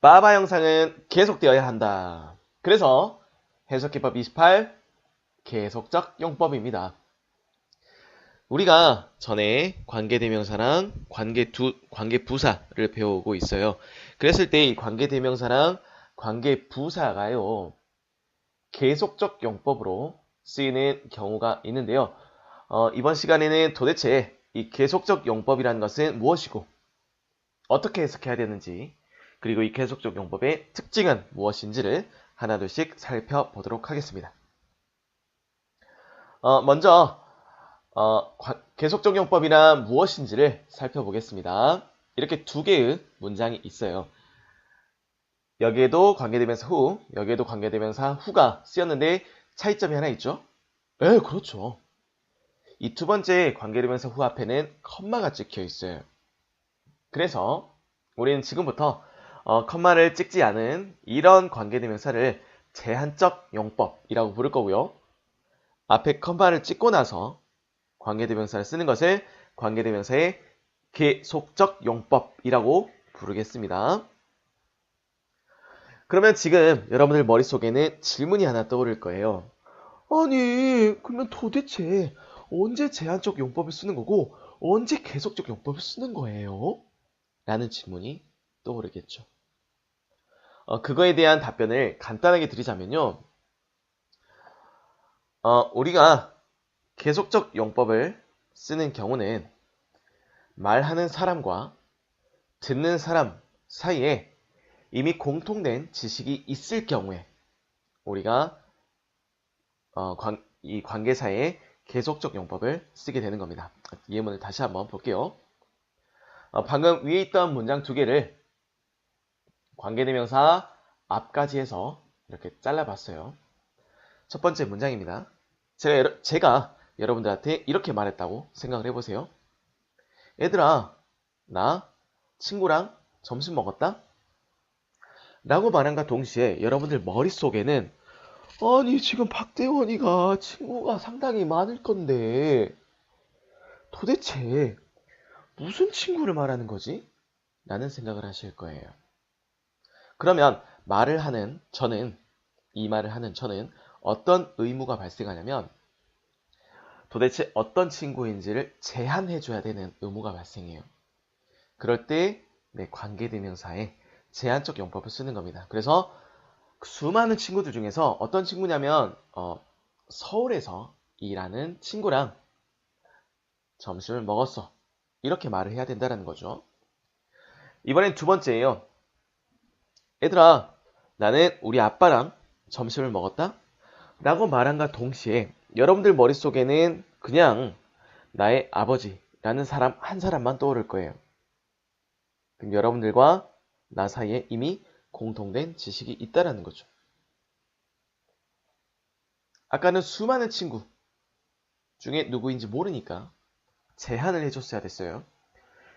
바바 형상은 계속되어야 한다. 그래서 해석기법 28 계속적 용법입니다. 우리가 전에 관계대명사랑 관계부사를 배우고 있어요. 그랬을 때 이 관계대명사랑 관계부사가요, 계속적 용법으로 쓰이는 경우가 있는데요. 이번 시간에는 도대체 이 계속적 용법이라는 것은 무엇이고 어떻게 해석해야 되는지, 그리고 이 계속적 용법의 특징은 무엇인지를 하나둘씩 살펴보도록 하겠습니다. 먼저 계속적 용법이란 무엇인지를 살펴보겠습니다. 이렇게 두 개의 문장이 있어요. 여기에도 관계대명사 후, 여기에도 관계대명사 후가 쓰였는데 차이점이 하나 있죠? 네, 그렇죠. 이 두 번째 관계대명사 후 앞에는 컴마가 찍혀 있어요. 그래서 우리는 지금부터 컴마를 찍지 않은 이런 관계대명사를 제한적 용법이라고 부를 거고요. 앞에 컴마를 찍고 나서 관계대명사를 쓰는 것을 관계대명사의 계속적 용법이라고 부르겠습니다. 그러면 지금 여러분들 머릿속에는 질문이 하나 떠오를 거예요. 아니, 그러면 도대체 언제 제한적 용법을 쓰는 거고 언제 계속적 용법을 쓰는 거예요? 라는 질문이 떠오르겠죠. 그거에 대한 답변을 간단하게 드리자면요. 우리가 계속적 용법을 쓰는 경우는 말하는 사람과 듣는 사람 사이에 이미 공통된 지식이 있을 경우에 우리가 이 관계사의 계속적 용법을 쓰게 되는 겁니다. 예문을 다시 한번 볼게요. 방금 위에 있던 문장 두 개를 관계대명사 앞까지 해서 이렇게 잘라봤어요. 첫 번째 문장입니다. 제가 여러분들한테 이렇게 말했다고 생각을 해보세요. 얘들아, 나 친구랑 점심 먹었다? 라고 말한과 동시에 여러분들 머릿속에는 아니, 지금 박대원이가 친구가 상당히 많을 건데 도대체 무슨 친구를 말하는 거지? 라는 생각을 하실 거예요. 그러면 이 말을 하는 저는 어떤 의무가 발생하냐면 도대체 어떤 친구인지를 제한해줘야 되는 의무가 발생해요. 그럴 때 관계대명사에 제한적 용법을 쓰는 겁니다. 그래서 수많은 친구들 중에서 어떤 친구냐면 서울에서 일하는 친구랑 점심을 먹었어. 이렇게 말을 해야 된다는 거죠. 이번엔 두 번째예요. 얘들아, 나는 우리 아빠랑 점심을 먹었다? 라고 말한과 동시에 여러분들 머릿속에는 그냥 나의 아버지라는 사람 한 사람만 떠오를 거예요. 그럼 여러분들과 나 사이에 이미 공통된 지식이 있다는 거죠. 아까는 수많은 친구 중에 누구인지 모르니까 제한을 해줬어야 됐어요.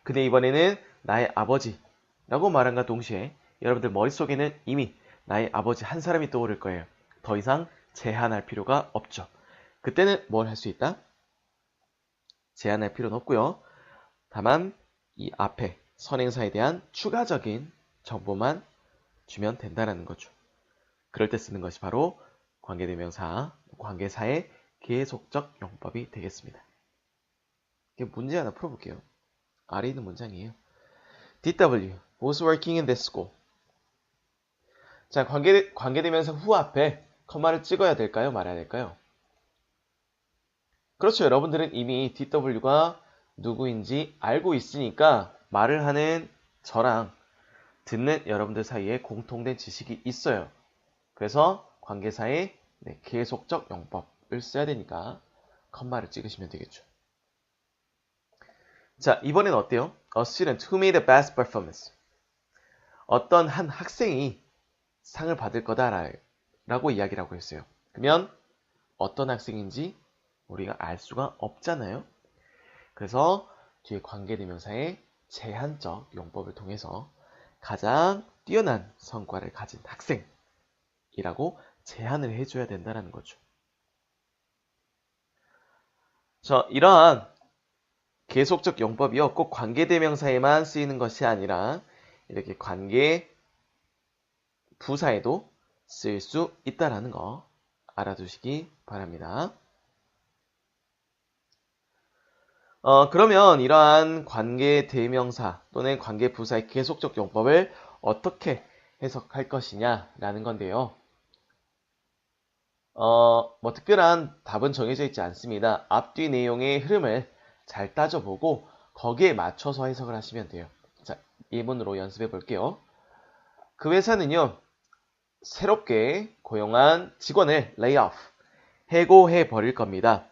근데 이번에는 나의 아버지라고 말한과 동시에 여러분들 머릿속에는 이미 나의 아버지 한 사람이 떠오를 거예요. 더 이상 제한할 필요가 없죠. 그때는 뭘 할 수 있다? 제한할 필요는 없고요. 다만 이 앞에 선행사에 대한 추가적인 정보만 주면 된다는 거죠. 그럴 때 쓰는 것이 바로 관계대명사, 관계사의 계속적 용법이 되겠습니다. 문제 하나 풀어볼게요. 아래 있는 문장이에요. DW was working in this school. 자, 관계대명사 후 앞에 컴마를 찍어야 될까요? 말아야 될까요? 그렇죠. 여러분들은 이미 DW가 누구인지 알고 있으니까 말을 하는 저랑 듣는 여러분들 사이에 공통된 지식이 있어요. 그래서 관계사의 계속적 용법을 써야 되니까 컴마를 찍으시면 되겠죠. 자, 이번엔 어때요? A student who made the best performance. 어떤 한 학생이 상을 받을 거다라고 이야기를 하고 있어요. 그러면 어떤 학생인지 우리가 알 수가 없잖아요. 그래서 뒤에 관계대명사의 제한적 용법을 통해서 가장 뛰어난 성과를 가진 학생이라고 제한을 해줘야 된다는 거죠. 자, 이러한 계속적 용법이요, 꼭 관계대명사에만 쓰이는 것이 아니라 이렇게 관계 부사에도 쓸 수 있다라는 거 알아두시기 바랍니다. 그러면 이러한 관계 대명사 또는 관계 부사의 계속적 용법을 어떻게 해석할 것이냐라는 건데요. 뭐 특별한 답은 정해져 있지 않습니다. 앞뒤 내용의 흐름을 잘 따져보고 거기에 맞춰서 해석을 하시면 돼요. 자, 예문으로 연습해 볼게요. 그 회사는요, 새롭게 고용한 직원을 레이오프, 해고해 버릴 겁니다.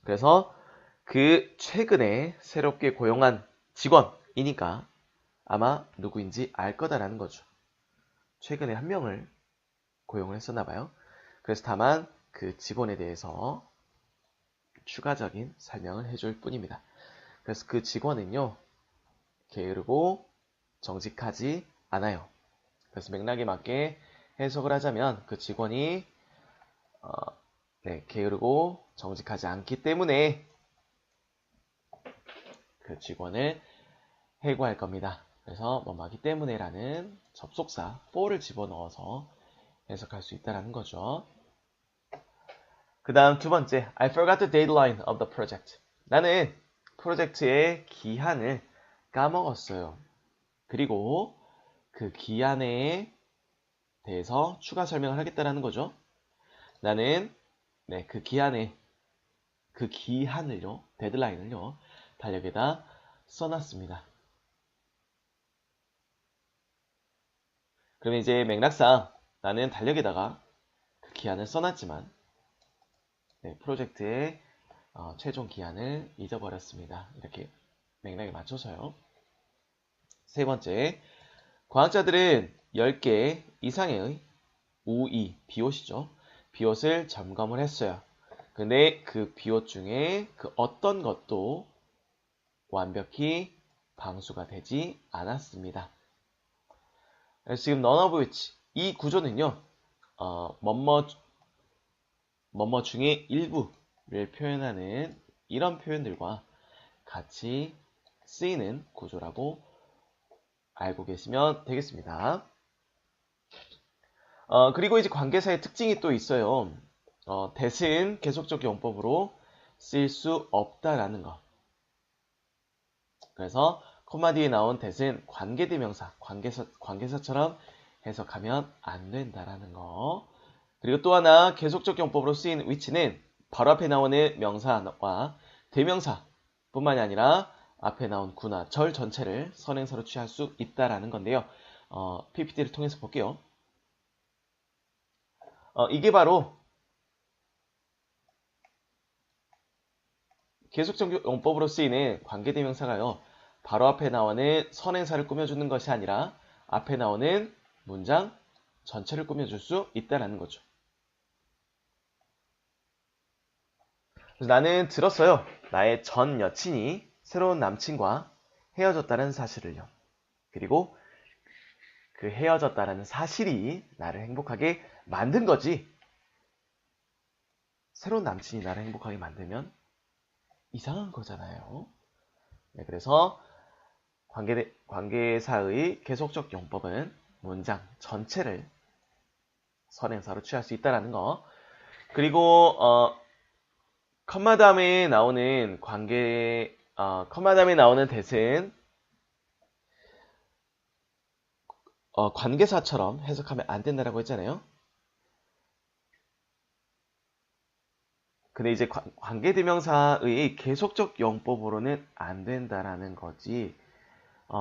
그래서 그 최근에 새롭게 고용한 직원이니까 아마 누구인지 알 거다라는 거죠. 최근에 한 명을 고용을 했었나 봐요. 그래서 다만 그 직원에 대해서 추가적인 설명을 해줄 뿐입니다. 그래서 그 직원은요, 게으르고 정직하지 않아요. 그래서 맥락에 맞게 해석을 하자면 그 직원이 게으르고 정직하지 않기 때문에 그 직원을 해고할 겁니다. 그래서 뭐뭐하기 때문에라는 접속사 for를 집어넣어서 해석할 수 있다는 거죠. 그 다음 두 번째, I forgot the deadline of the project. 나는 프로젝트의 기한을 까먹었어요. 그리고 그 기한에 대해서 추가 설명을 하겠다는 거죠. 나는 그 기한을요, 데드라인을요, 달력에다 써놨습니다. 그러면 이제 맥락상 나는 달력에다가 그 기한을 써놨지만 프로젝트의 최종 기한을 잊어버렸습니다. 이렇게 맥락에 맞춰서요. 세 번째, 과학자들은 10개 이상의 우이, 비옷이죠. 비옷을 점검을 했어요. 근데 그 비옷 중에 그 어떤 것도 완벽히 방수가 되지 않았습니다. 그래서 지금 none of which, 이 구조는요, 뭐뭐 중에 일부를 표현하는 이런 표현들과 같이 쓰이는 구조라고 알고 계시면 되겠습니다. 그리고 이제 관계사의 특징이 또 있어요. that은 계속적 용법으로 쓸 수 없다라는 거. 그래서 콤마 뒤에 나온 that은 관계대명사, 관계사처럼 해석하면 안 된다라는 거. 그리고 또 하나 계속적 용법으로 쓰인 which는 바로 앞에 나오는 명사와 대명사 뿐만이 아니라 앞에 나온 구나 절 전체를 선행사로 취할 수 있다라는 건데요. PPT를 통해서 볼게요. 이게 바로 계속적 용법으로 쓰이는 관계대명사가요. 바로 앞에 나오는 선행사를 꾸며주는 것이 아니라 앞에 나오는 문장 전체를 꾸며줄 수 있다는 거죠. 그래서 나는 들었어요. 나의 전 여친이 새로운 남친과 헤어졌다는 사실을요. 그리고 그 헤어졌다는 사실이 나를 행복하게 만든 거지. 새로운 남친이 나를 행복하게 만들면 이상한 거잖아요. 그래서 관계사의 계속적 용법은 문장 전체를 선행사로 취할 수 있다는 거. 그리고 컴마 다음에 나오는 컴마 다음에 나오는 that은 관계사처럼 해석하면 안 된다라고 했잖아요. 근데 이제 관계대명사의 계속적 용법으로는 안 된다라는 거지.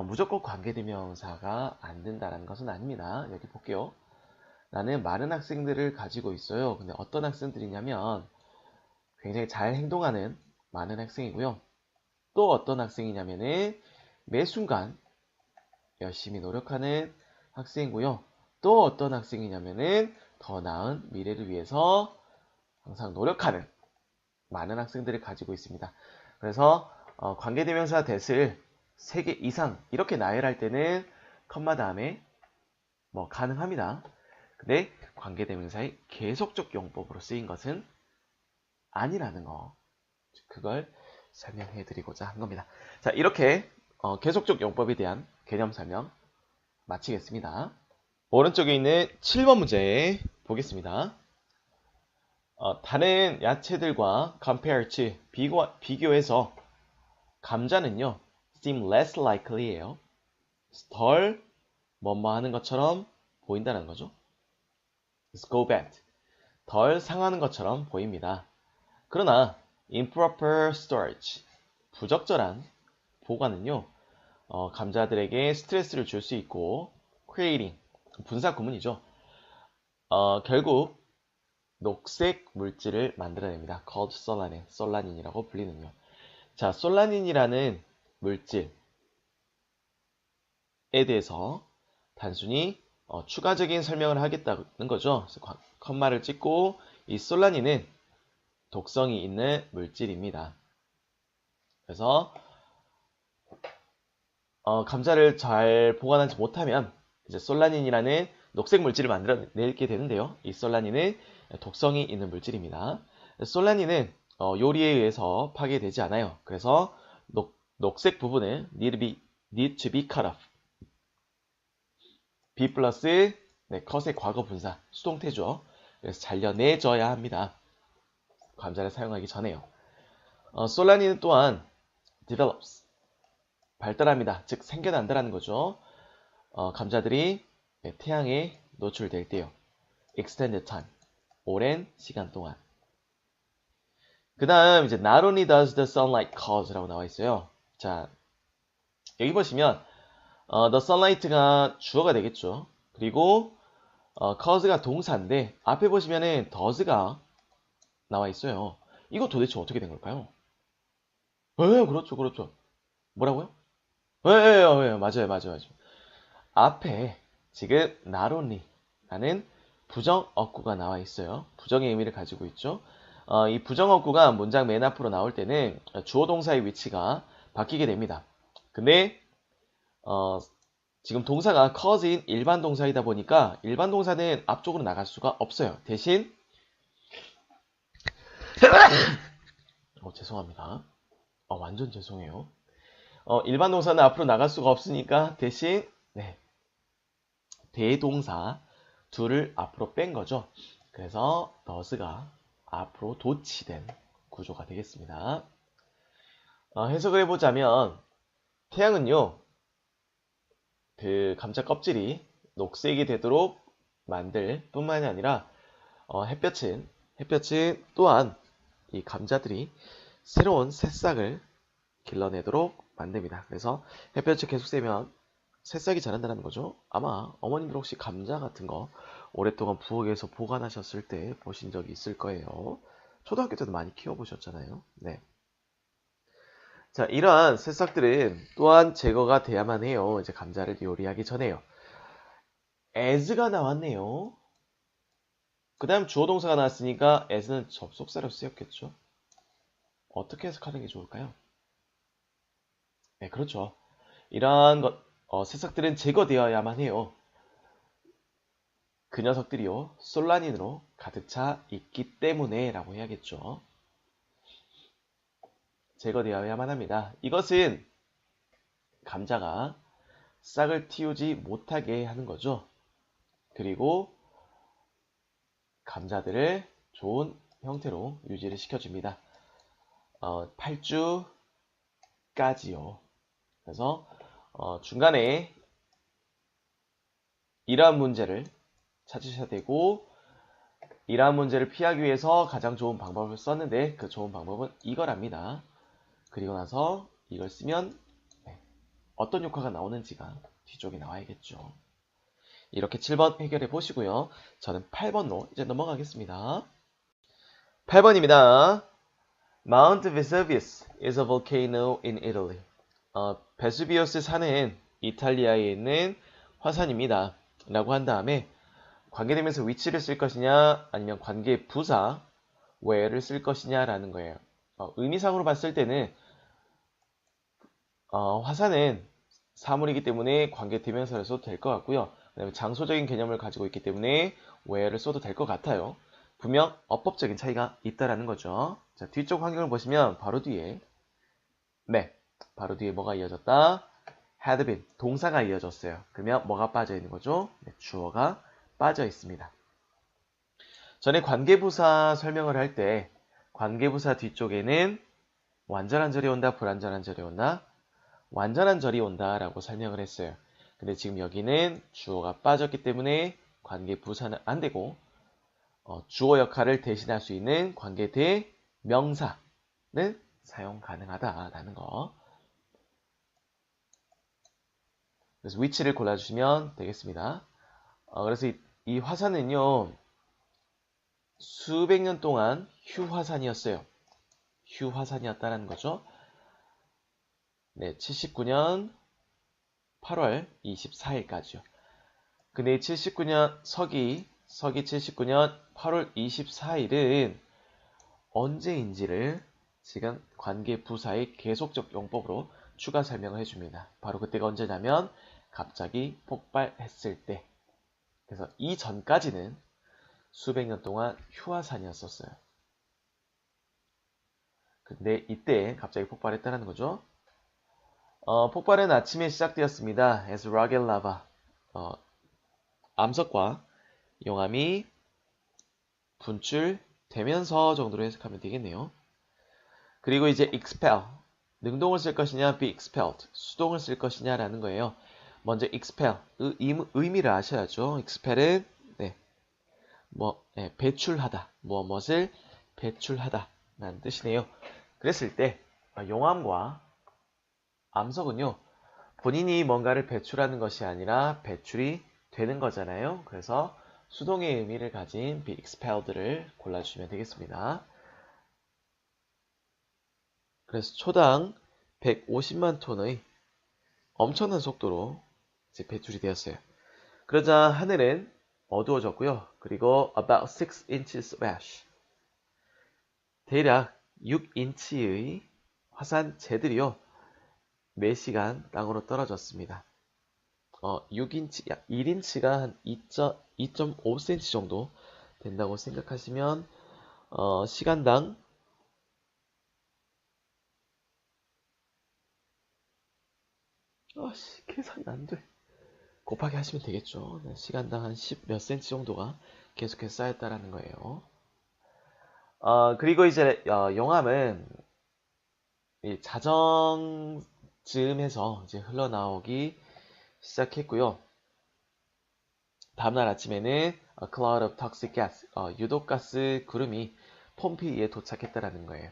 무조건 관계대명사가 안 된다라는 것은 아닙니다. 여기 볼게요. 나는 많은 학생들을 가지고 있어요. 근데 어떤 학생들이냐면 굉장히 잘 행동하는 많은 학생이고요. 또 어떤 학생이냐면은 매 순간 열심히 노력하는 학생이고요. 또 어떤 학생이냐면은 더 나은 미래를 위해서 항상 노력하는 많은 학생들을 가지고 있습니다. 그래서 관계대명사 that을 3개 이상 이렇게 나열할 때는 컴마 다음에 뭐 가능합니다. 근데 관계대명사의 계속적 용법으로 쓰인 것은 아니라는 거. 그걸 설명해 드리고자 한 겁니다. 자, 이렇게 계속적 용법에 대한 개념 설명 마치겠습니다. 오른쪽에 있는 7번 문제 보겠습니다. 다른 야채들과 compare to 비교해서 감자는요 seem less likely예요. 덜 뭐뭐 하는 것처럼 보인다는 거죠. Let's go bad. 덜 상하는 것처럼 보입니다. 그러나 improper storage, 부적절한 보관은요, 감자들에게 스트레스를 줄 수 있고 creating, 분사 구문이죠. 결국 녹색 물질을 만들어냅니다. called 솔라닌, 솔라닌이라고 불리는요. 자, 솔라닌이라는 물질에 대해서 단순히 추가적인 설명을 하겠다는 거죠. 그래서 컴마를 찍고 이 솔라닌은 독성이 있는 물질입니다. 그래서 감자를 잘 보관하지 못하면 이제 솔라닌이라는 녹색 물질을 만들어내게 되는데요. 이 솔라닌은 독성이 있는 물질입니다. 솔라닌은 요리에 의해서 파괴되지 않아요. 그래서 녹색 부분을 need to be cut off. be 플러스 cut의 과거 분사, 수동태죠. 그래서 잘려내줘야 합니다. 감자를 사용하기 전에요. 솔라닌은 또한 develops, 발달합니다. 즉 생겨난다라는 거죠. 감자들이 태양에 노출될 때요. extended time, 오랜 시간 동안. 그 다음 이제 not only does the sunlight cause라고 나와 있어요. 자, 여기 보시면 the sunlight가 주어가 되겠죠. 그리고 cause가 동사인데 앞에 보시면은 does가 나와 있어요. 이거 도대체 어떻게 된 걸까요? 그렇죠, 그렇죠. 뭐라고요? 맞아요. 앞에 지금 not only라는 부정어구가 나와 있어요. 부정의 의미를 가지고 있죠. 이 부정어구가 문장 맨 앞으로 나올 때는 주어 동사의 위치가 바뀌게 됩니다. 근데 지금 동사가 cause인 일반 동사이다 보니까 일반 동사는 앞쪽으로 나갈 수가 없어요. 대신 죄송합니다. 완전 죄송해요. 일반 동사는 앞으로 나갈 수가 없으니까 대신 대동사 둘을 앞으로 뺀 거죠. 그래서 does가 앞으로 도치된 구조가 되겠습니다. 해석을 해보자면 태양은요, 그 감자 껍질이 녹색이 되도록 만들 뿐만이 아니라 햇볕은 또한 이 감자들이 새로운 새싹을 길러내도록 만듭니다. 그래서 햇볕이 계속 쐬면 새싹이 자란다는 거죠. 아마 어머님들 혹시 감자 같은 거 오랫동안 부엌에서 보관하셨을 때 보신 적이 있을 거예요. 초등학교 때도 많이 키워보셨잖아요. 네. 자, 이러한 새싹들은 또한 제거가 돼야만 해요. 이제 감자를 요리하기 전에요. as가 나왔네요. 그 다음 주어 동사가 나왔으니까 as는 접속사로 쓰였겠죠. 어떻게 해석하는 게 좋을까요? 네, 그렇죠. 이러한 새싹들은 제거되어야만 해요. 그 녀석들이요, 솔라닌으로 가득 차 있기 때문에 라고 해야겠죠. 제거되어야만 합니다. 이것은 감자가 싹을 틔우지 못하게 하는 거죠. 그리고 감자들을 좋은 형태로 유지를 시켜줍니다. 8주까지요. 그래서 중간에 이러한 문제를 찾으셔야 되고, 이러한 문제를 피하기 위해서 가장 좋은 방법을 썼는데 그 좋은 방법은 이거랍니다. 그리고 나서 이걸 쓰면 어떤 효과가 나오는지가 뒤쪽에 나와야겠죠. 이렇게 7번 해결해 보시고요. 저는 8번로 이제 넘어가겠습니다. 8번입니다. Mount Vesuvius is a volcano in Italy. 베수비우스 산은 이탈리아에 있는 화산입니다. 라고 한 다음에 관계대명사 위치를 쓸 것이냐 아니면 관계 부사 where를 쓸 것이냐 라는 거예요. 의미상으로 봤을 때는 화산은 사물이기 때문에 관계대명사를 써도 될 것 같고요. 그다음에 장소적인 개념을 가지고 있기 때문에 where를 써도 될 것 같아요. 분명 어법적인 차이가 있다라는 거죠. 자, 뒤쪽 환경을 보시면 바로 뒤에 뭐가 이어졌다? had been, 동사가 이어졌어요. 그러면 뭐가 빠져 있는 거죠? 네, 주어가 빠져 있습니다. 전에 관계부사 설명을 할 때 관계부사 뒤쪽에는 완전한 절이 온다, 불완전한 절이 온다, 완전한 절이 온다라고 설명을 했어요. 근데 지금 여기는 주어가 빠졌기 때문에 관계부사는 안 되고 주어 역할을 대신할 수 있는 관계대명사는 사용 가능하다라는 거. 그래서 위치를 골라주시면 되겠습니다. 그래서 이 화산은요, 수백 년 동안 휴화산이었어요. 휴화산이었다는 거죠. 네, 79년 8월 24일까지요. 근데 79년 서기 79년 8월 24일은 언제인지를 지금 관계부사의 계속적 용법으로 추가 설명을 해줍니다. 바로 그때가 언제냐면 갑자기 폭발했을 때. 그래서 이 전까지는 수백 년 동안 휴화산이었었어요. 근데 이때 갑자기 폭발했다는 거죠. 폭발은 아침에 시작되었습니다. As rock and lava. 암석과 용암이 분출되면서 정도로 해석하면 되겠네요. 그리고 이제 expel. 능동을 쓸 것이냐, be expelled. 수동을 쓸 것이냐라는 거예요. 먼저 expel. 의미를 아셔야죠. expel은 배출하다. 무엇을 배출하다. 라는 뜻이네요. 그랬을 때 용암과 암석은요. 본인이 뭔가를 배출하는 것이 아니라 배출이 되는 거잖아요. 그래서 수동의 의미를 가진 be expelled를 골라주시면 되겠습니다. 그래서 초당 150만 톤의 엄청난 속도로 이제 배출이 되었어요. 그러자 하늘은 어두워졌고요. 그리고 about 6 inches of ash. 대략 6인치의 화산재들이요. 매 시간 땅으로 떨어졌습니다. 6인치, 약 1인치가 한 2.5cm 정도 된다고 생각하시면 시간당 계산이 안 돼. 곱하기 하시면 되겠죠. 네, 시간당 한 10 몇 cm 정도가 계속해서 쌓였다라는 거예요. 그리고 이제 용암은 이 자정쯤에서 이제 흘러나오기 시작했고요. 다음날 아침에는 a cloud of toxic gas, 유독가스 구름이 폼페이에 도착했다라는 거예요.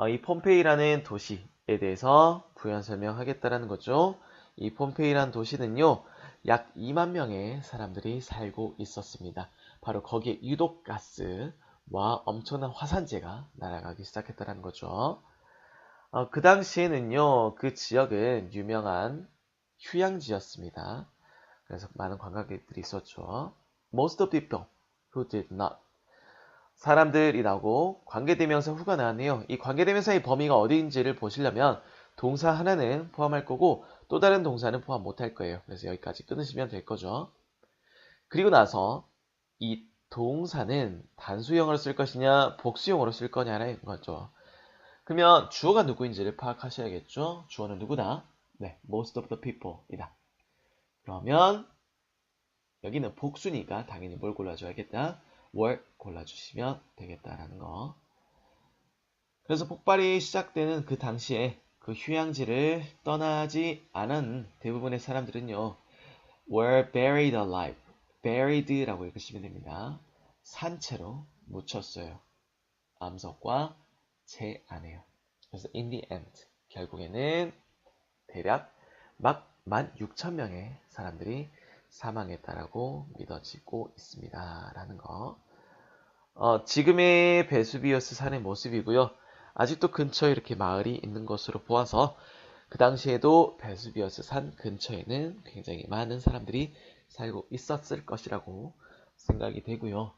이 폼페이라는 도시에 대해서 부연 설명하겠다라는 거죠. 이 폼페이라는 도시는요, 약 2만 명의 사람들이 살고 있었습니다. 바로 거기에 유독가스와 엄청난 화산재가 날아가기 시작했다는 거죠. 그 당시에는요, 그 지역은 유명한 휴양지였습니다. 그래서 많은 관광객들이 있었죠. Most of people who did not. 사람들이라고 관계대명사 후가 나왔네요. 이 관계대명사의 범위가 어디인지를 보시려면 동사 하나는 포함할 거고 또 다른 동사는 포함 못할 거예요. 그래서 여기까지 끊으시면 될 거죠. 그리고 나서 이 동사는 단수형으로 쓸 것이냐 복수형으로 쓸 거냐라는 거죠. 그러면 주어가 누구인지를 파악하셔야겠죠. 주어는 누구다? 네, most of the people 이다. 그러면 여기는 복수니까 당연히 뭘 골라줘야겠다? were 골라주시면 되겠다라는 거. 그래서 폭발이 시작되는 그 당시에 그 휴양지를 떠나지 않은 대부분의 사람들은요. were buried alive. buried라고 읽으시면 됩니다. 산채로 묻혔어요. 암석과 재 안에요. 그래서 in the end 결국에는 대략 막 16,000명의 사람들이 사망했다라고 믿어지고 있습니다. 라는 거. 지금의 베수비우스 산의 모습이고요. 아직도 근처에 이렇게 마을이 있는 것으로 보아서 그 당시에도 베수비우스 산 근처에는 굉장히 많은 사람들이 살고 있었을 것이라고 생각이 되고요.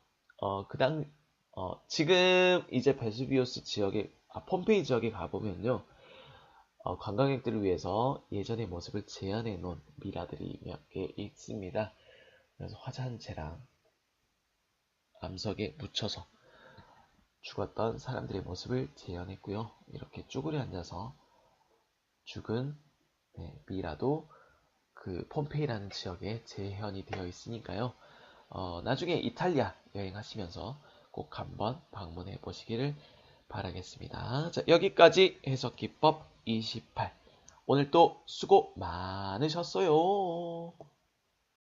지금 이제 베수비우스 지역에, 폼페이 지역에 가보면요. 관광객들을 위해서 예전의 모습을 재현해 놓은 미라들이 몇 개 있습니다. 그래서 화산재랑 암석에 묻혀서 죽었던 사람들의 모습을 재현했고요. 이렇게 쭈그려 앉아서 죽은 미라도 그 폼페이라는 지역에 재현이 되어 있으니까요. 나중에 이탈리아 여행하시면서 꼭 한번 방문해 보시기를 바라겠습니다. 자, 여기까지 해석기법 28. 오늘 또 수고 많으셨어요.